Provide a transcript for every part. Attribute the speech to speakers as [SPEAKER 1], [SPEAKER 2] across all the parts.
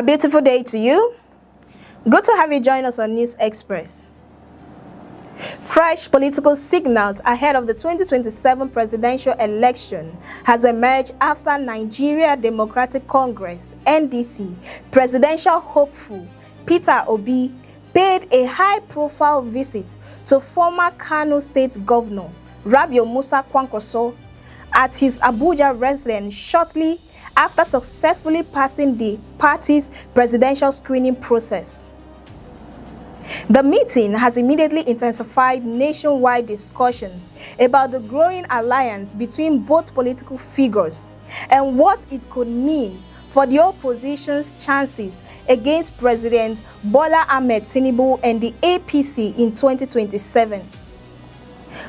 [SPEAKER 1] A beautiful day to you. Good to have you join us on News Express. Fresh political signals ahead of the 2027 presidential election has emerged after Nigeria Democratic Congress (NDC) presidential hopeful Peter Obi paid a high-profile visit to former Kano State Governor Rabiu Musa Kwankwaso at his Abuja residence shortly after successfully passing the party's presidential screening process. The meeting has immediately intensified nationwide discussions about the growing alliance between both political figures and what it could mean for the opposition's chances against President Bola Ahmed Tinubu and the APC in 2027.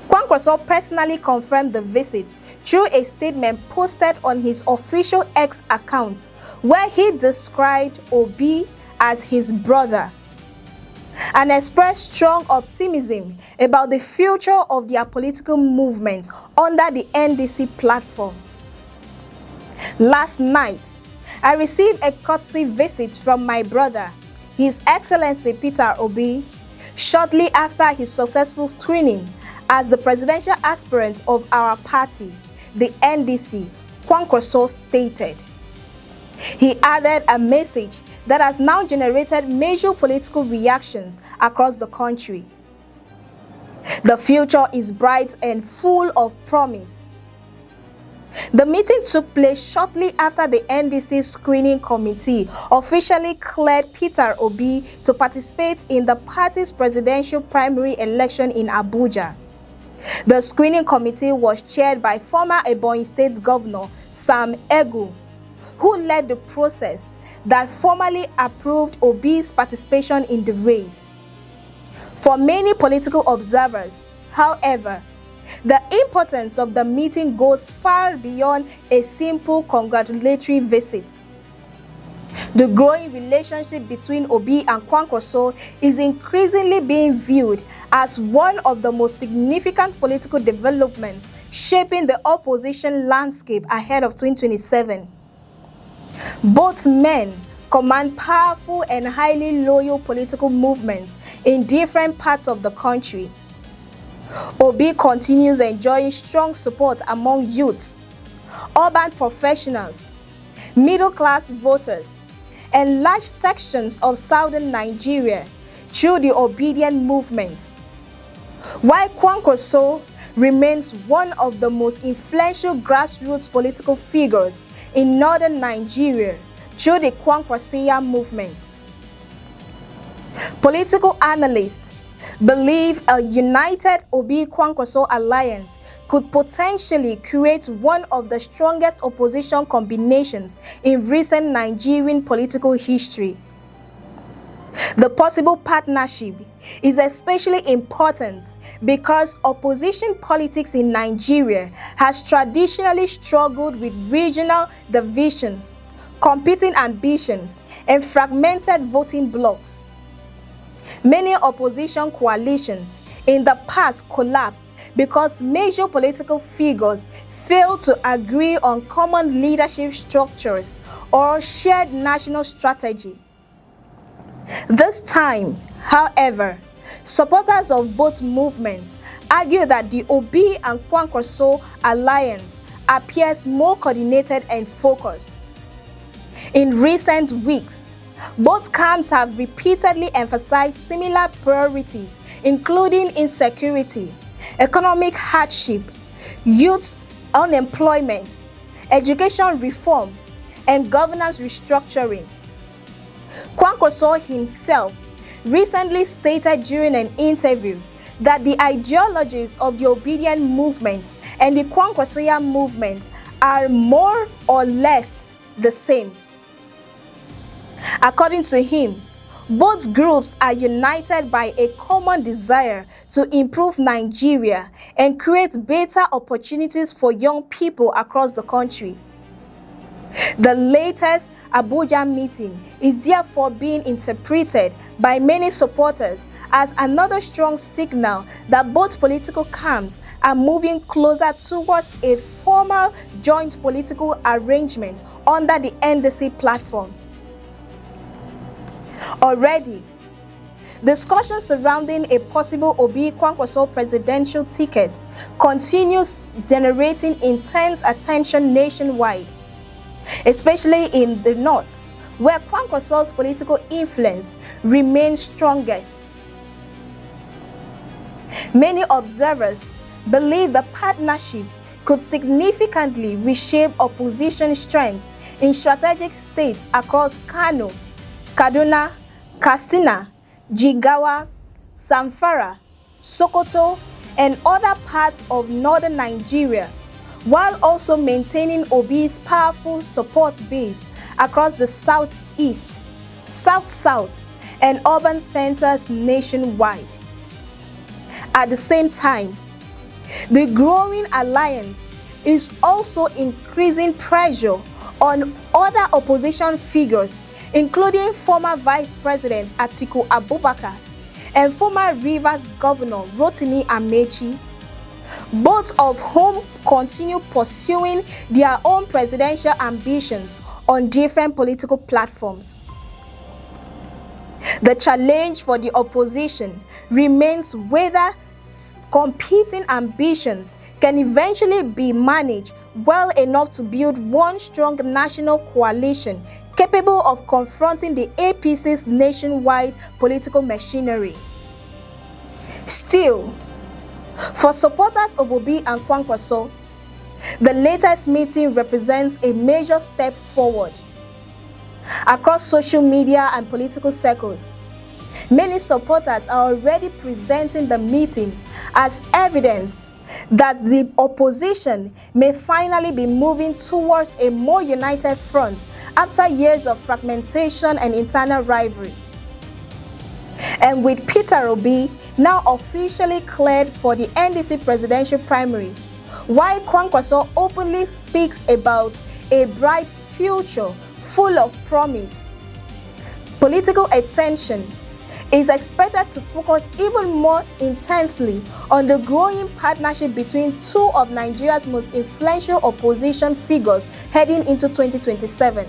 [SPEAKER 1] Kwankwaso personally confirmed the visit through a statement posted on his official X account, where he described Obi as his brother and expressed strong optimism about the future of their political movement under the NDC platform. Last night, I received a courtesy visit from my brother, His Excellency Peter Obi, shortly after his successful screening as the presidential aspirant of our party, the NDC, Kwankwaso stated. He added a message that has now generated major political reactions across the country. The future is bright and full of promise. The meeting took place shortly after the NDC screening committee officially cleared Peter Obi to participate in the party's presidential primary election in Abuja. The screening committee was chaired by former Ebonyi State Governor Sam Egu, who led the process that formally approved Obi's participation in the race. For many political observers, however, the importance of the meeting goes far beyond a simple congratulatory visit. The growing relationship between Obi and Kwankwaso is increasingly being viewed as one of the most significant political developments shaping the opposition landscape ahead of 2027. Both men command powerful and highly loyal political movements in different parts of the country. Obi continues enjoying strong support among youths, urban professionals, middle-class voters, and large sections of southern Nigeria through the Obedient movement, while Kwankwaso remains one of the most influential grassroots political figures in northern Nigeria through the Kwankwasiya movement. Political analysts believe a united Obi-Kwankwaso alliance could potentially create one of the strongest opposition combinations in recent Nigerian political history. The possible partnership is especially important because opposition politics in Nigeria has traditionally struggled with regional divisions, competing ambitions, and fragmented voting blocs. Many opposition coalitions in the past collapsed because major political figures failed to agree on common leadership structures or shared national strategy. This time, however, supporters of both movements argue that the Obi and Kwankwaso alliance appears more coordinated and focused. In recent weeks, both camps have repeatedly emphasized similar priorities, including insecurity, economic hardship, youth unemployment, education reform, and governance restructuring. Kwankwaso himself recently stated during an interview that the ideologies of the Obedient movement and the Kwankwasiya movement are more or less the same. According to him, both groups are united by a common desire to improve Nigeria and create better opportunities for young people across the country. The latest ABUJA meeting is therefore being interpreted by many supporters as another strong signal that both political camps are moving closer towards a formal joint political arrangement under the NDC platform. Already, discussions surrounding a possible OBI KWANKWASO presidential ticket continues generating intense attention nationwide, especially in the north, where KWANKWASO's political influence remains strongest. Many observers believe the partnership could significantly reshape opposition strengths in strategic states across Kano, Kaduna, Katsina, Jigawa, Zamfara, Sokoto, and other parts of northern Nigeria, while also maintaining OBI's powerful support base across the southeast, south-south, and urban centers nationwide. At the same time, the growing alliance is also increasing pressure on other opposition figures, including former Vice President Atiku Abubakar and former Rivers Governor Rotimi Amechi, both of whom continue pursuing their own presidential ambitions on different political platforms. The challenge for the opposition remains whether competing ambitions can eventually be managed well enough to build one strong national coalition capable of confronting the APC's nationwide political machinery. Still, for supporters of OBI and KWANKWASO, the latest meeting represents a major step forward. Across social media and political circles, many supporters are already presenting the meeting as evidence that the opposition may finally be moving towards a more united front after years of fragmentation and internal rivalry. And with Peter Obi now officially cleared for the NDC presidential primary, while KWANKWASO openly speaks about a bright future full of promise, political attention is expected to focus even more intensely on the growing partnership between two of Nigeria's most influential opposition figures heading into 2027.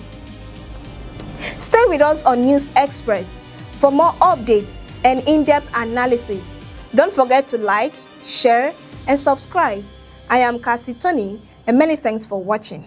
[SPEAKER 1] Stay with us on News Express for more updates and in-depth analysis. Don't forget to like, share, and subscribe. I am Cassie Tony, and many thanks for watching.